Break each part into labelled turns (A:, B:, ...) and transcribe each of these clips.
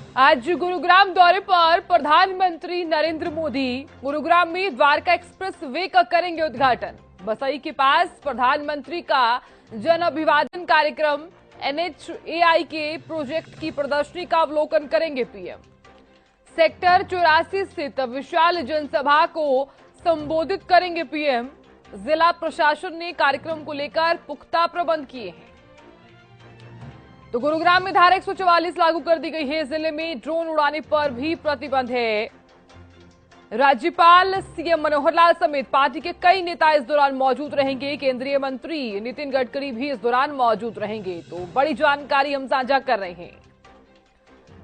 A: आज गुरुग्राम दौरे पर प्रधानमंत्री नरेंद्र मोदी गुरुग्राम में द्वारका एक्सप्रेस वे का करेंगे उद्घाटन। बसई के पास प्रधानमंत्री का जन अभिवादन कार्यक्रम, NHAI के प्रोजेक्ट की प्रदर्शनी का अवलोकन करेंगे पीएम। सेक्टर 84 स्थित विशाल जनसभा को संबोधित करेंगे पीएम। जिला प्रशासन ने कार्यक्रम को लेकर पुख्ता प्रबंध किए हैं। तो गुरुग्राम में धारा 144 लागू कर दी गई है। जिले में ड्रोन उड़ाने पर भी प्रतिबंध है। राज्यपाल सीएम मनोहर लाल समेत पार्टी के कई नेता इस दौरान मौजूद रहेंगे। केंद्रीय मंत्री नितिन गडकरी भी इस दौरान मौजूद रहेंगे। तो बड़ी जानकारी हम साझा कर रहे हैं।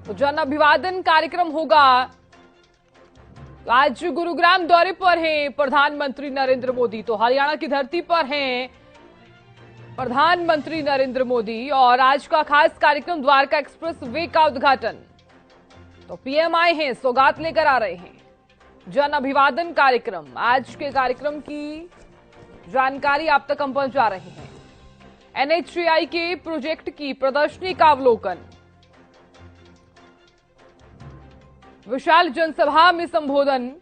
A: तो जन अभिवादन कार्यक्रम होगा। आज गुरुग्राम दौरे पर हैं प्रधानमंत्री नरेंद्र मोदी। तो हरियाणा की धरती पर हैं प्रधानमंत्री नरेंद्र मोदी और आज का खास कार्यक्रम द्वारका एक्सप्रेस वे का उद्घाटन। तो पीएम आए हैं, सौगात लेकर आ रहे हैं। जन अभिवादन कार्यक्रम, आज के कार्यक्रम की जानकारी आप तक हम पहुंचा रहे हैं। NHAI के प्रोजेक्ट की प्रदर्शनी का अवलोकन, विशाल जनसभा में संबोधन,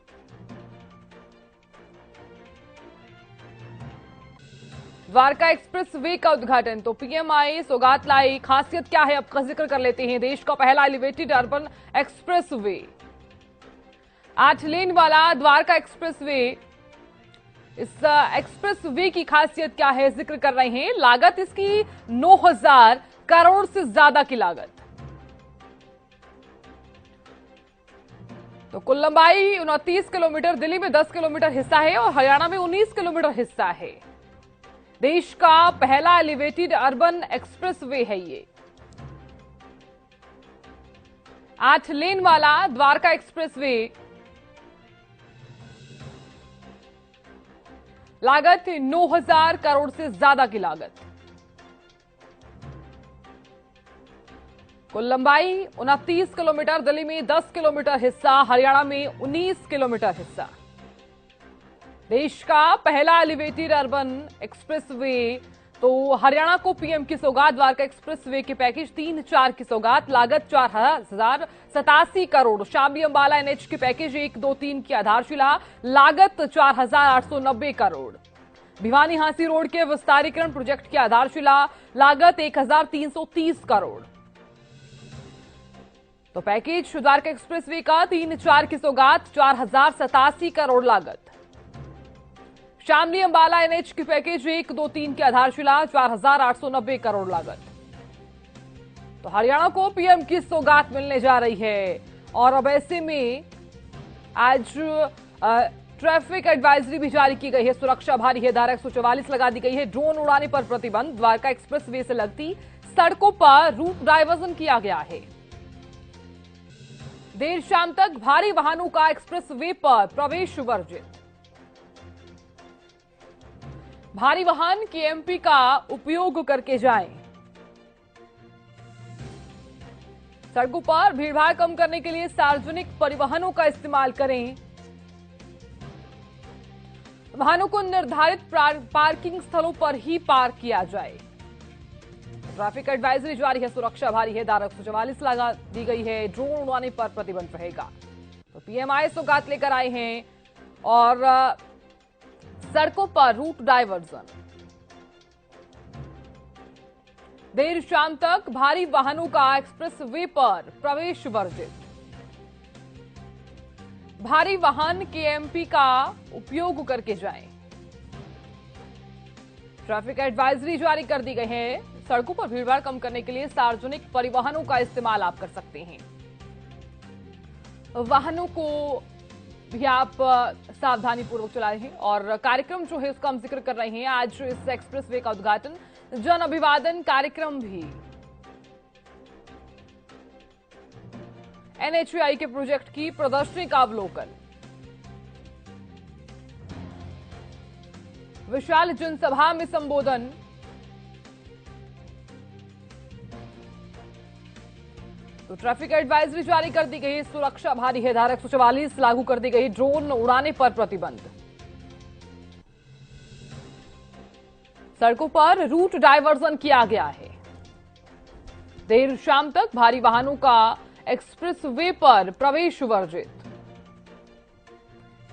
A: द्वारका एक्सप्रेस वे का उद्घाटन। तो पीएम आए, सौगात लाए, खासियत क्या है अब का जिक्र कर लेते हैं। देश का पहला एलिवेटेड अर्बन एक्सप्रेस वे, 8 लेन वाला द्वारका एक्सप्रेस वे। इस एक्सप्रेस वे की खासियत क्या है जिक्र कर रहे हैं। लागत इसकी 9,000 करोड़ से ज्यादा की लागत। तो कुल लंबाई 29 किलोमीटर, दिल्ली में 10 किलोमीटर हिस्सा है और हरियाणा में 19 किलोमीटर हिस्सा है। देश का पहला एलिवेटेड अर्बन एक्सप्रेस वे है ये। 8 लेन वाला द्वारका एक्सप्रेस वे, लागत 9,000 करोड़ से ज्यादा की लागत। कुल लंबाई 29 किलोमीटर, दिल्ली में 10 किलोमीटर हिस्सा, हरियाणा में 19 किलोमीटर हिस्सा। देश का पहला एलिवेटेड अर्बन एक्सप्रेस वे। तो हरियाणा को पीएम की सौगात, द्वारका एक्सप्रेस वे के पैकेज 3-4 की सौगात, लागत 4,087 करोड़। शामली अंबाला NH के पैकेज 1-2-3 की आधारशिला, लागत 4,890 करोड़। भिवानी हांसी रोड के विस्तारीकरण प्रोजेक्ट की आधारशिला, लागत 1,330 करोड़। तो पैकेज द्वारका एक्सप्रेस वे का 3-4 की सौगात, 4,087 करोड़ लागत। शामली अंबाला NH की पैकेज 1-2-3 की आधारशिला, 4,890 करोड़ लागत। तो हरियाणा को पीएम की सौगात मिलने जा रही है। और अब ऐसे में आज ट्रैफिक एडवाइजरी भी जारी की गई है। सुरक्षा भारी है, धारा 144 लगा दी गई है। ड्रोन उड़ाने पर प्रतिबंध, द्वारका एक्सप्रेस वे से लगती सड़कों पर रूट डायवर्जन किया गया है। देर शाम तक भारी वाहनों का एक्सप्रेस वे पर प्रवेश वर्जित। भारी वाहन KMP का उपयोग करके जाएं। सड़कों पर भीड़भाड़ कम करने के लिए सार्वजनिक परिवहनों का इस्तेमाल करें। वाहनों को निर्धारित पार्किंग स्थलों पर ही पार्क किया जाए। ट्रैफिक एडवाइजरी जारी है, सुरक्षा भारी है, धारा 144 लगा दी गई है। ड्रोन उड़ाने पर प्रतिबंध रहेगा। तो पीएम आए, सौगात लेकर आए हैं और सड़कों पर रूट डायवर्जन। देर शाम तक भारी वाहनों का एक्सप्रेस वे पर प्रवेश वर्जित। भारी वाहन KMP का उपयोग करके जाएं। ट्रैफिक एडवाइजरी जारी कर दी गई है। सड़कों पर भीड़भाड़ कम करने के लिए सार्वजनिक परिवहनों का इस्तेमाल आप कर सकते हैं। वाहनों को भी आप सावधानी पूर्वक चलाए हैं। और कार्यक्रम जो है उसका हम जिक्र कर रहे हैं। आज इस एक्सप्रेस वे का उद्घाटन, जन अभिवादन कार्यक्रम भी, NHAI के प्रोजेक्ट की प्रदर्शनी का अवलोकन, विशाल जनसभा में संबोधन, तो ट्रैफिक एडवाइजरी जारी कर दी गई। सुरक्षा भारी है, धारा 144 लागू कर दी गई। ड्रोन उड़ाने पर प्रतिबंध। सड़कों पर रूट डायवर्जन किया गया है। देर शाम तक भारी वाहनों का एक्सप्रेसवे पर प्रवेश वर्जित।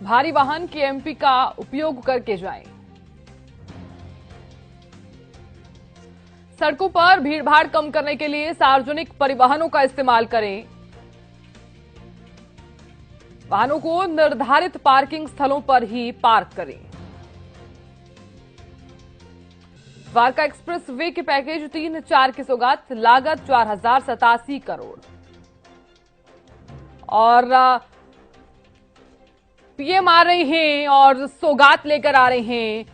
A: भारी वाहन केएमपी का उपयोग करके जाएं। सड़कों पर भीड़भाड़ कम करने के लिए सार्वजनिक परिवहनों का इस्तेमाल करें। वाहनों को निर्धारित पार्किंग स्थलों पर ही पार्क करें। द्वारका एक्सप्रेस वे के पैकेज 3-4 की सौगात, लागत 4087 करोड़। और पीएम आ रहे हैं और सौगात लेकर आ रहे हैं।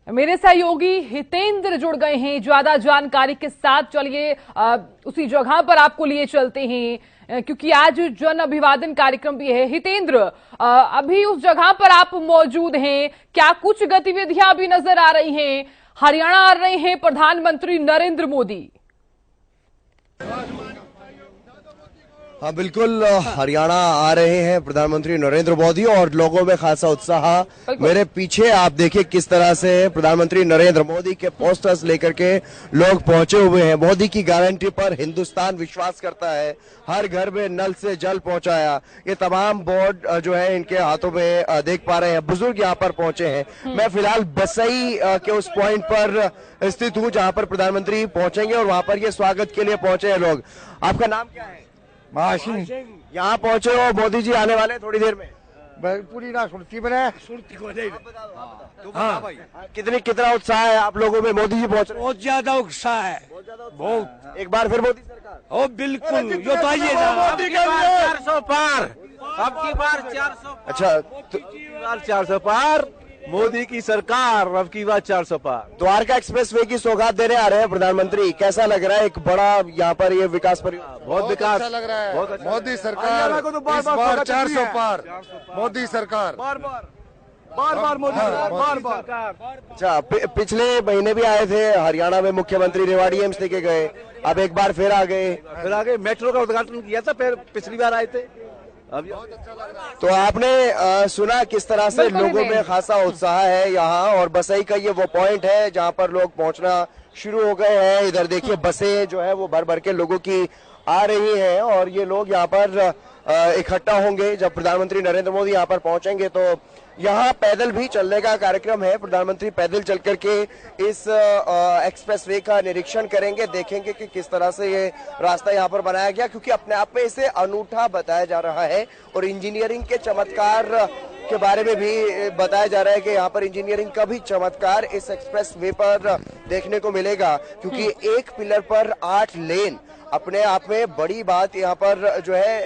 A: मेरे सहयोगी हितेंद्र जुड़ गए हैं ज्यादा जानकारी के साथ। चलिए उसी जगह पर आपको लिए चलते हैं क्योंकि आज जन अभिवादन कार्यक्रम भी है। हितेंद्र, अभी उस जगह पर आप मौजूद हैं, क्या कुछ गतिविधियां अभी नजर आ रही हैं? हरियाणा आ रहे हैं प्रधानमंत्री नरेंद्र मोदी।
B: हाँ बिल्कुल, हरियाणा आ रहे हैं प्रधानमंत्री नरेंद्र मोदी और लोगों में खासा उत्साह। मेरे पीछे आप देखिए किस तरह से प्रधानमंत्री नरेंद्र मोदी के पोस्टर्स लेकर के लोग पहुंचे हुए हैं। मोदी की गारंटी पर हिंदुस्तान विश्वास करता है, हर घर में नल से जल पहुंचाया, ये तमाम बोर्ड जो है इनके हाथों में देख पा रहे हैं। बुजुर्ग यहाँ पर पहुंचे हैं। मैं फिलहाल बसई के उस पॉइंट पर स्थित हूँ जहाँ पर प्रधानमंत्री पहुंचेंगे और वहाँ पर ये स्वागत के लिए पहुंचे हैं लोग। आपका नाम क्या है? यहाँ पहुंचे हो, मोदी जी आने वाले थोड़ी देर में।
C: पूरी ना सुर्ती बने सुर्ती को नहीं।
B: हाँ, कितना उत्साह है आप लोगों में? मोदी जी पहुंच रहे हैं।
C: बहुत ज्यादा उत्साह है, बहुत।
B: एक बार फिर मोदी सरकार।
C: ओ बिल्कुल, जो तो आइए ना।
D: मोदी के 400 पार, अब की बार 400।
B: अच्छा,
D: 400 पार, मोदी की सरकार अब की बार 400 पार।
B: द्वारका एक्सप्रेसवे की सौगात देने आ रहे हैं प्रधानमंत्री, कैसा लग रहा है? एक बड़ा यहाँ पर ये विकास परियोजना,
D: बहुत विकास
C: अच्छा लग रहा है।
D: बहुत अच्छा।
C: मोदी सरकार
D: को तो
C: इस बार 400 पार, मोदी सरकार
D: बार मोदी सरकार, बार।
B: अच्छा पिछले महीने भी आए थे हरियाणा में, मुख्यमंत्री रेवाड़ी एम्स लेके गए, अब एक बार फिर आ गए।
D: फिर आगे मेट्रो का उद्घाटन किया था, फिर पिछली बार आए थे। अब
B: तो आपने सुना किस तरह से लोगों में खासा उत्साह है यहाँ, और बसई का ये वो पॉइंट है जहाँ पर लोग पहुँचना शुरू हो गए हैं। इधर देखिए बसें जो है वो भर भर के लोगों की आ रही हैं और ये लोग यहाँ पर इकट्ठा होंगे। जब प्रधानमंत्री नरेंद्र मोदी यहाँ पर पहुंचेंगे तो यहाँ पैदल भी चलने का कार्यक्रम है। प्रधानमंत्री पैदल चल करके इस एक्सप्रेसवे का निरीक्षण करेंगे, देखेंगे कि किस तरह से ये रास्ता यहाँ पर बनाया गया, क्योंकि अपने आप में इसे अनूठा बताया जा रहा है और इंजीनियरिंग के चमत्कार के बारे में भी बताया जा रहा है कि यहाँ पर इंजीनियरिंग का भी चमत्कार इस एक्सप्रेसवे पर देखने को मिलेगा, क्योंकि एक पिलर पर 8 लेन अपने आप में बड़ी बात यहाँ पर जो है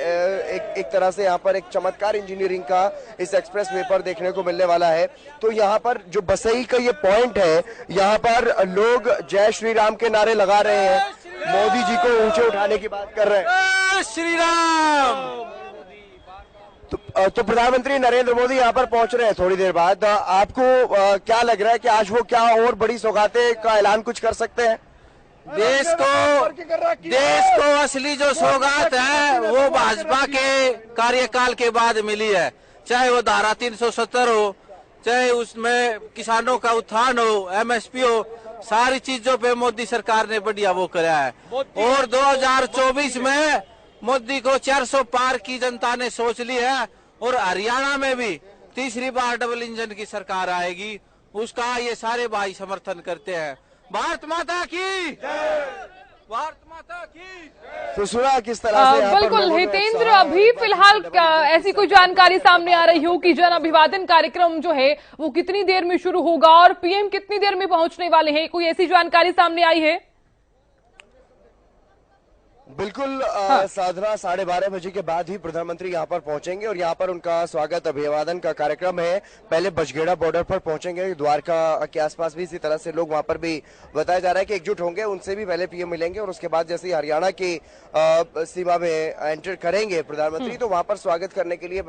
B: एक तरह से यहाँ पर एक चमत्कार इंजीनियरिंग का इस एक्सप्रेसवे पर देखने को मिलने वाला है। तो यहाँ पर जो बसई का ये पॉइंट है, यहाँ पर लोग जय श्री राम के नारे लगा रहे हैं, मोदी जी को ऊंचे उठाने की बात कर रहे हैं।
D: श्री राम।
B: तो प्रधानमंत्री नरेंद्र मोदी यहाँ पर पहुंच रहे हैं थोड़ी देर बाद। आपको क्या लग रहा है कि आज वो क्या और बड़ी सौगातें का ऐलान कुछ कर सकते हैं?
D: देश को असली जो सौगात है वो भाजपा के कार्यकाल के बाद मिली है, चाहे वो धारा 370 हो, चाहे उसमें किसानों का उत्थान हो, एमएसपी हो, सारी चीजों पे मोदी सरकार ने बढ़िया वो कराया है। और 2024 में मोदी को 400 पार की जनता ने सोच ली है और हरियाणा में भी तीसरी बार डबल इंजन की सरकार आएगी, उसका ये सारे भाई समर्थन करते हैं। भारत माता की, भारत माता की।
B: तो सुना किस तरह से
A: बिल्कुल हितेंद्र, अभी फिलहाल ऐसी कोई जानकारी सामने आ रही हो कि जन अभिवादन कार्यक्रम जो है वो कितनी देर में शुरू होगा और पीएम कितनी देर में पहुंचने वाले हैं? कोई ऐसी जानकारी सामने आई है?
B: बिल्कुल साधना 12:30 बजे के बाद ही प्रधानमंत्री यहाँ पर पहुंचेंगे और यहाँ पर उनका स्वागत अभिवादन का कार्यक्रम है। पहले बचगेड़ा बॉर्डर पर पहुंचेंगे, द्वारका के आसपास भी इसी तरह से लोग वहां पर भी बताया जा रहा है कि एकजुट होंगे, उनसे भी पहले पीएम मिलेंगे और उसके बाद जैसे ही हरियाणा की सीमा में एंटर करेंगे प्रधानमंत्री, तो वहां पर स्वागत करने के लिए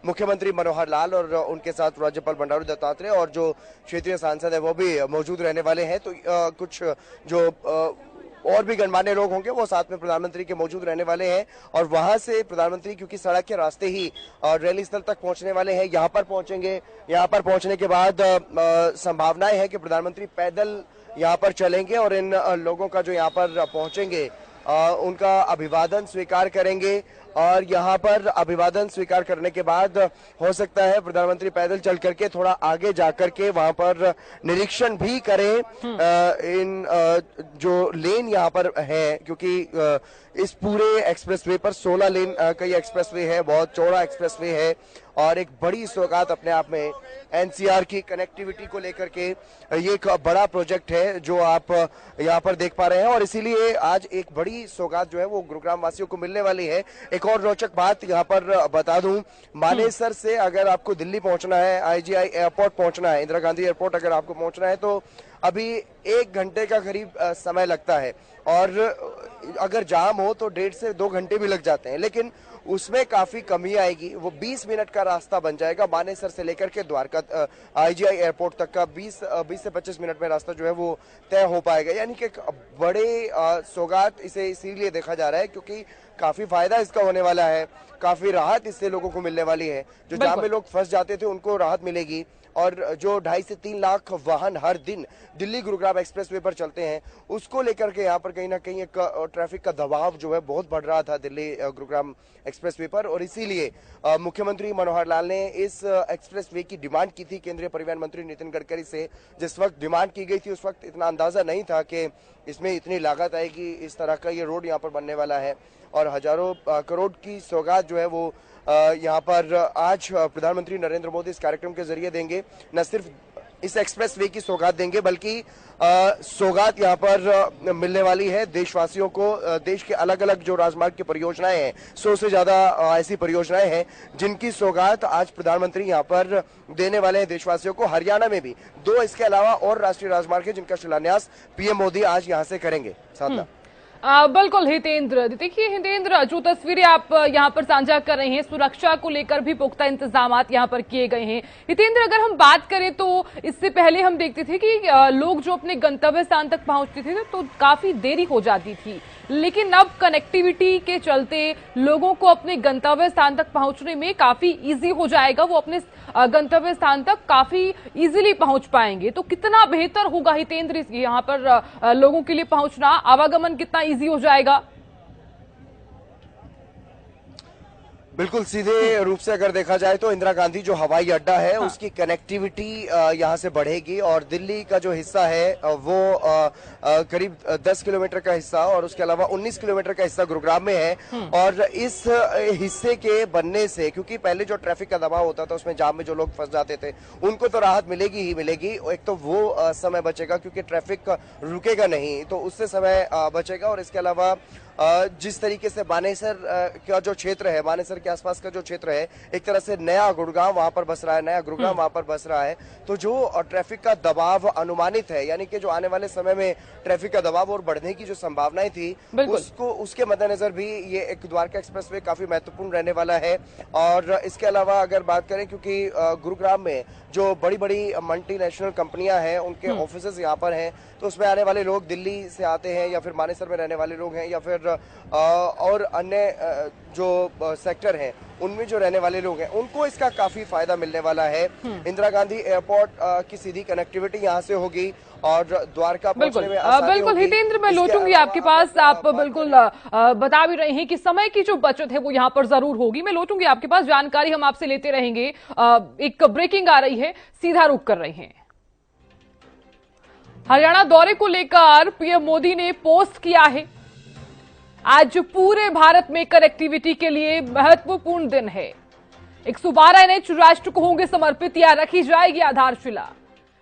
B: मुख्यमंत्री मनोहर लाल और उनके साथ राज्यपाल बंडारू दत्तात्रेय और जो क्षेत्रीय सांसद है वो भी मौजूद रहने वाले हैं। तो कुछ जो और भी गणमान्य लोग होंगे वो साथ में प्रधानमंत्री के मौजूद रहने वाले हैं और वहां से प्रधानमंत्री क्योंकि सड़क के रास्ते ही रैली स्थल तक पहुंचने वाले हैं, यहाँ पर पहुंचेंगे। यहाँ पर पहुंचने के बाद संभावनाएं हैं कि प्रधानमंत्री पैदल यहाँ पर चलेंगे और इन लोगों का जो यहाँ पर पहुंचेंगे उनका अभिवादन स्वीकार करेंगे और यहाँ पर अभिवादन स्वीकार करने के बाद हो सकता है प्रधानमंत्री पैदल चल करके थोड़ा आगे जाकर के वहां पर निरीक्षण भी करें इन जो लेन यहाँ पर है, क्योंकि इस पूरे एक्सप्रेसवे पर 16 लेन का ये एक्सप्रेसवे है, बहुत चौड़ा एक्सप्रेसवे है और एक बड़ी सौगात अपने आप में एनसीआर की कनेक्टिविटी को लेकर के ये एक बड़ा प्रोजेक्ट है जो आप यहाँ पर देख पा रहे हैं और इसीलिए आज एक बड़ी सौगात जो है वो गुरुग्राम वासियों को मिलने वाली है। एक और रोचक बात यहाँ पर बता दूं, मानेसर से अगर आपको दिल्ली पहुंचना है, आईजीआई एयरपोर्ट पहुंचना है, इंदिरा गांधी एयरपोर्ट अगर आपको पहुंचना है तो अभी 1 घंटे का करीब समय लगता है और अगर जाम हो तो 1.5 से 2 घंटे भी लग जाते हैं, लेकिन उसमें काफी कमी आएगी। वो 20 मिनट का रास्ता बन जाएगा मानेसर से लेकर के द्वारका आईजीआई एयरपोर्ट तक का 20 से 25 मिनट में रास्ता जो है वो तय हो पाएगा। यानी कि एक बड़े सौगात इसे इसीलिए देखा जा रहा है क्योंकि काफी फायदा इसका होने वाला है, काफी राहत इससे लोगों को मिलने वाली है। जो जाम में लोग फंस जाते थे उनको राहत मिलेगी और जो 2.5 से 3 लाख वाहन हर दिन दिल्ली गुरुग्राम एक्सप्रेसवे पर चलते हैं उसको लेकर के यहाँ पर कहीं ना कहीं एक ट्रैफिक का दबाव जो है बहुत बढ़ रहा था दिल्ली गुरुग्राम एक्सप्रेसवे पर और इसीलिए मुख्यमंत्री मनोहर लाल ने इस एक्सप्रेसवे की डिमांड की थी केंद्रीय परिवहन मंत्री नितिन गडकरी से। जिस वक्त डिमांड की गई थी उस वक्त इतना अंदाजा नहीं था कि इसमें इतनी लागत आएगी, इस तरह का ये रोड यहाँ पर बनने वाला है और हजारों करोड़ की सौगात जो है वो यहाँ पर आज प्रधानमंत्री नरेंद्र मोदी इस कार्यक्रम के जरिए देंगे। न सिर्फ इस एक्सप्रेसवे की सौगात देंगे बल्कि सौगात यहाँ पर मिलने वाली है देशवासियों को। देश के अलग अलग जो राजमार्ग की परियोजनाएं हैं, 100 से ज्यादा ऐसी परियोजनाएं हैं जिनकी सौगात आज प्रधानमंत्री यहाँ पर देने वाले हैं देशवासियों को। हरियाणा में भी 2 इसके अलावा और राष्ट्रीय राजमार्ग है जिनका शिलान्यास पीएम मोदी आज यहाँ से करेंगे। साधना
A: बिल्कुल हितेंद्र, देखिए हितेंद्र, जो तस्वीरें आप यहाँ पर साझा कर रहे हैं, सुरक्षा को लेकर भी पुख्ता इंतजामात यहाँ पर किए गए हैं। हितेंद्र, अगर हम बात करें तो इससे पहले हम देखते थे कि लोग जो अपने गंतव्य स्थान तक पहुंचते थे तो काफी देरी हो जाती थी, लेकिन अब कनेक्टिविटी के चलते लोगों को अपने गंतव्य स्थान तक पहुंचने में काफी इजी हो जाएगा, वो अपने गंतव्य स्थान तक काफी इजीली पहुंच पाएंगे। तो कितना बेहतर होगा हितेंद्र यहाँ पर लोगों के लिए पहुंचना, आवागमन कितना इजी हो जाएगा?
B: बिल्कुल सीधे रूप से अगर देखा जाए तो इंदिरा गांधी जो हवाई अड्डा है उसकी कनेक्टिविटी यहाँ से बढ़ेगी और दिल्ली का जो हिस्सा है वो करीब 10 किलोमीटर का हिस्सा और उसके अलावा 19 किलोमीटर का हिस्सा गुरुग्राम में है। और इस हिस्से के बनने से, क्योंकि पहले जो ट्रैफिक का दबाव होता था उसमें जाम में जो लोग फंस जाते थे उनको तो राहत मिलेगी ही मिलेगी। एक तो वो समय बचेगा क्योंकि ट्रैफिक रुकेगा नहीं, तो उससे समय बचेगा और इसके अलावा जिस तरीके से मानेसर का जो क्षेत्र है, मानेसर के आसपास का जो क्षेत्र है, एक तरह से नया गुड़गांव वहां पर बस रहा है, नया गुरुग्राम वहां पर बस रहा है, तो जो ट्रैफिक का दबाव अनुमानित है, यानी कि जो आने वाले समय में ट्रैफिक का दबाव और बढ़ने की जो संभावनाएं थी उसके मद्देनजर भी ये एक द्वारका एक्सप्रेसवे काफी महत्वपूर्ण रहने वाला है। और इसके अलावा अगर बात करें, क्योंकि गुरुग्राम में जो बड़ी बड़ी मल्टीनेशनल कंपनियां हैं उनके ऑफिसेज यहाँ पर हैं, तो उसमें आने वाले लोग दिल्ली से आते हैं या फिर मानेसर में रहने वाले लोग हैं या फिर और अन्य जो सेक्टर हैं उनमें जो रहने वाले लोग हैं उनको इसका काफी फायदा मिलने वाला है। इंदिरा गांधी एयरपोर्ट की सीधी कनेक्टिविटी यहाँ से होगी और द्वारका पहुंचने में आसानी
A: बिल्कुल
B: होगी।
A: हितेंद्र, मैं लौटूंगी आपके पास। आप बिल्कुल बता भी रहे हैं कि समय की जो बचत है वो यहाँ पर जरूर होगी। मैं लौटूंगी आपके पास, जानकारी हम आपसे लेते रहेंगे। एक ब्रेकिंग आ रही है, सीधा रुख कर रहे हैं। हरियाणा दौरे को लेकर पीएम मोदी ने पोस्ट किया है। आज पूरे भारत में कनेक्टिविटी के लिए महत्वपूर्ण दिन है। 112 एनएच राष्ट्र को होंगे समर्पित या रखी जाएगी आधारशिला।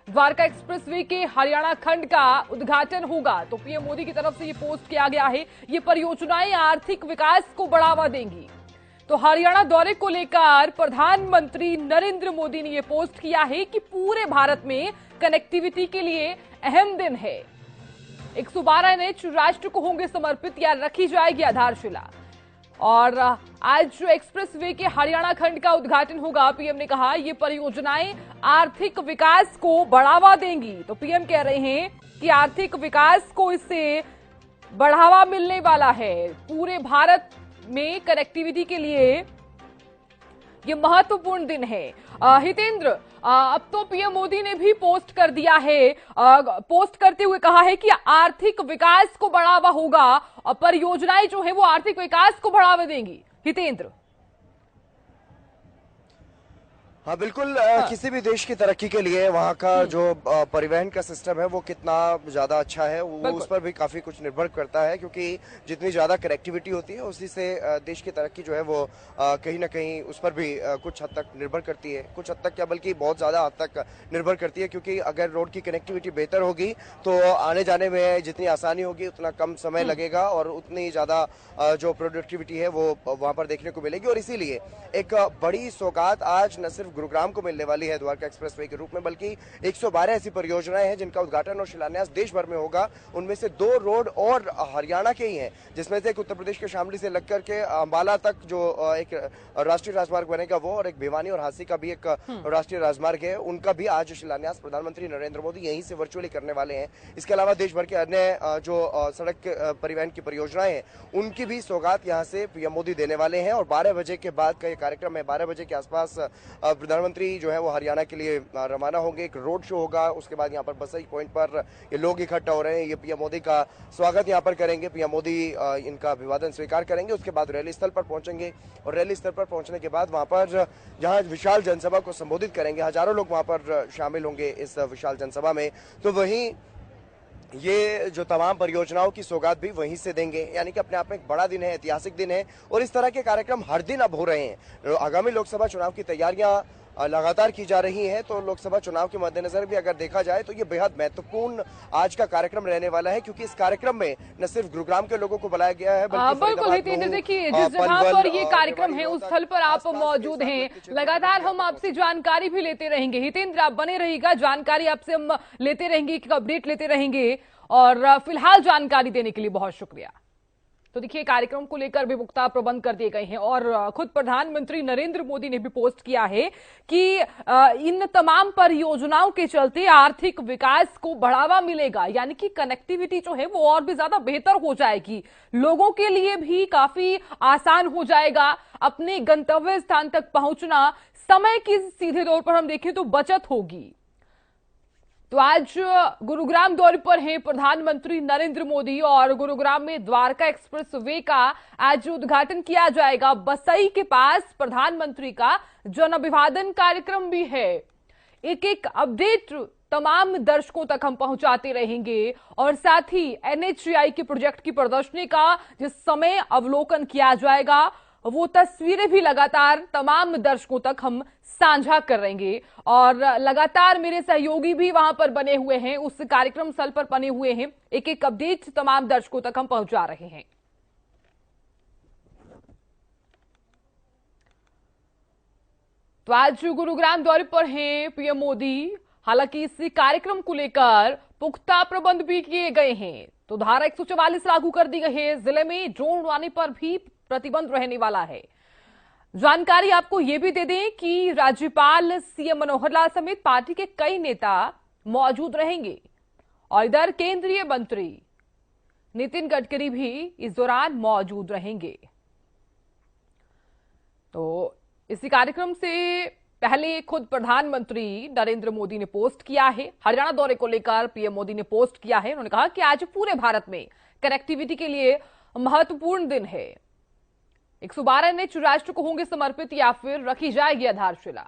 A: द्वारका एक्सप्रेसवे के हरियाणा खंड का उद्घाटन होगा। तो पीएम मोदी की तरफ से ये पोस्ट किया गया है। ये परियोजनाएं आर्थिक विकास को बढ़ावा देंगी। तो हरियाणा दौरे को लेकर प्रधानमंत्री नरेंद्र मोदी ने ये पोस्ट किया है कि पूरे भारत में कनेक्टिविटी के लिए अहम दिन है। 112 एनएच राष्ट्र को होंगे समर्पित या रखी जाएगी आधारशिला। और आज जो एक्सप्रेसवे के हरियाणा खंड का उद्घाटन होगा, पीएम ने कहा ये परियोजनाएं आर्थिक विकास को बढ़ावा देंगी। तो पीएम कह रहे हैं कि आर्थिक विकास को इससे बढ़ावा मिलने वाला है। पूरे भारत में कनेक्टिविटी के लिए ये महत्वपूर्ण दिन है। हितेंद्र, अब तो पीएम मोदी ने भी पोस्ट कर दिया है, पोस्ट करते हुए कहा है कि आर्थिक विकास को बढ़ावा होगा और परियोजनाएं जो है वो आर्थिक विकास को बढ़ावा देंगी। हितेंद्र।
B: हाँ बिल्कुल, किसी भी देश की तरक्की के लिए वहाँ का जो परिवहन का सिस्टम है वो कितना ज्यादा अच्छा है वो उस पर भी काफी कुछ निर्भर करता है, क्योंकि जितनी ज्यादा कनेक्टिविटी होती है उसी से देश की तरक्की जो है वो कहीं ना कहीं उस पर भी कुछ हद तक निर्भर करती है। कुछ हद तक क्या बल्कि बहुत ज्यादा हद तक निर्भर करती है, क्योंकि अगर रोड की कनेक्टिविटी बेहतर होगी तो आने जाने में जितनी आसानी होगी उतना कम समय लगेगा और उतनी ज्यादा जो प्रोडक्टिविटी है वो वहां पर देखने को मिलेगी। और इसीलिए एक बड़ी सौगात आज न सिर्फ गुरुग्राम को मिलने वाली है द्वारका एक्सप्रेसवे के रूप में, बल्कि 112 ऐसी परियोजनाएं हैं जिनका उद्घाटन और शिलान्यास देश भर में होगा। उनमें से 2 रोड और हरियाणा के ही हैं, जिसमें से एक उत्तर प्रदेश के शामली से लगकर के अंबाला तक जो एक राष्ट्रीय राजमार्ग बनेगा वो, और एक भिवानी और हांसी का भी एक राष्ट्रीय राजमार्ग है, उनका भी आज शिलान्यास प्रधानमंत्री नरेंद्र मोदी यहीं से वर्चुअली करने वाले हैं। इसके अलावा देश भर के अन्य जो सड़क परिवहन की परियोजनाएं हैं उनकी भी सौगात यहाँ से पीएम मोदी देने वाले हैं। और 12 बजे के बाद का ये कार्यक्रम है, 12 बजे के आसपास प्रधानमंत्री जो है वो हरियाणा के लिए रवाना होंगे। एक रोड शो होगा, उसके बाद यहाँ पर बसई पॉइंट पर ये लोग इकट्ठा हो रहे हैं, ये पीएम मोदी का स्वागत यहाँ पर करेंगे, पीएम मोदी इनका अभिवादन स्वीकार करेंगे। उसके बाद रैली स्थल पर पहुंचेंगे और रैली स्थल पर पहुंचने के बाद वहां पर जहां विशाल जनसभा को संबोधित करेंगे, हजारों लोग वहां पर शामिल होंगे इस विशाल जनसभा में। तो वहीं ये जो तमाम परियोजनाओं की सौगात भी वहीं से देंगे, यानी कि अपने आप में एक बड़ा दिन है, ऐतिहासिक दिन है। और इस तरह के कार्यक्रम हर दिन अब हो रहे हैं। आगामी लोकसभा चुनाव की तैयारियां लगातार की जा रही हैं, तो लोकसभा चुनाव के मद्देनजर भी अगर देखा जाए तो ये बेहद महत्वपूर्ण आज का कार्यक्रम रहने वाला है, क्योंकि इस कार्यक्रम में न सिर्फ गुरुग्राम के लोगों को बुलाया गया है बल्कि
A: बिल्कुल हितेंद्र, देखिए जिस जगह पर ये कार्यक्रम है उस स्थल पर आप मौजूद हैं। लगातार हम आपसे जानकारी भी लेते रहेंगे। हितेंद्र, आप बने रहिएगा, जानकारी आपसे हम लेते रहेंगे, अपडेट लेते रहेंगे। और फिलहाल जानकारी देने के लिए बहुत शुक्रिया। तो देखिए, कार्यक्रम को लेकर भी पुख्ता प्रबंध कर दिए गए हैं और खुद प्रधानमंत्री नरेंद्र मोदी ने भी पोस्ट किया है कि इन तमाम परियोजनाओं के चलते आर्थिक विकास को बढ़ावा मिलेगा, यानी कि कनेक्टिविटी जो है वो और भी ज्यादा बेहतर हो जाएगी, लोगों के लिए भी काफी आसान हो जाएगा अपने गंतव्य स्थान तक पहुंचना। समय की सीधे तौर पर हम देखें तो बचत होगी। तो आज गुरुग्राम दौरे पर हैं प्रधानमंत्री नरेंद्र मोदी और गुरुग्राम में द्वारका एक्सप्रेस वे का आज उद्घाटन किया जाएगा। बसई के पास प्रधानमंत्री का जन अभिवादन कार्यक्रम भी है। एक एक अपडेट तमाम दर्शकों तक हम पहुंचाते रहेंगे और साथ ही एनएचएआई के प्रोजेक्ट की प्रदर्शनी का जिस समय अवलोकन किया जाएगा वो तस्वीरें भी लगातार तमाम दर्शकों तक हम साझा कर रहेंगे। और लगातार मेरे सहयोगी भी वहां पर बने हुए हैं, उस कार्यक्रम स्थल पर बने हुए हैं, एक एक अपडेट तमाम दर्शकों तक हम पहुंचा रहे हैं। तो आज गुरुग्राम दौरे पर हैं पीएम मोदी। हालांकि इस कार्यक्रम को लेकर पुख्ता प्रबंध भी किए गए हैं। तो धारा 144 लागू कर दी गई है। जिले में ड्रोन उड़ाने पर भी प्रतिबंध रहने वाला है। जानकारी आपको यह भी दे दें कि राज्यपाल सीएम मनोहर लाल समेत पार्टी के कई नेता मौजूद रहेंगे और इधर केंद्रीय मंत्री नितिन गडकरी भी इस दौरान मौजूद रहेंगे। तो इसी कार्यक्रम से पहले खुद प्रधानमंत्री नरेंद्र मोदी ने पोस्ट किया है। हरियाणा दौरे को लेकर पीएम मोदी ने पोस्ट किया है। उन्होंने कहा कि आज पूरे भारत में कनेक्टिविटी के लिए महत्वपूर्ण दिन है। 112 एनएच राष्ट्र को होंगे समर्पित या फिर रखी जाएगी आधारशिला।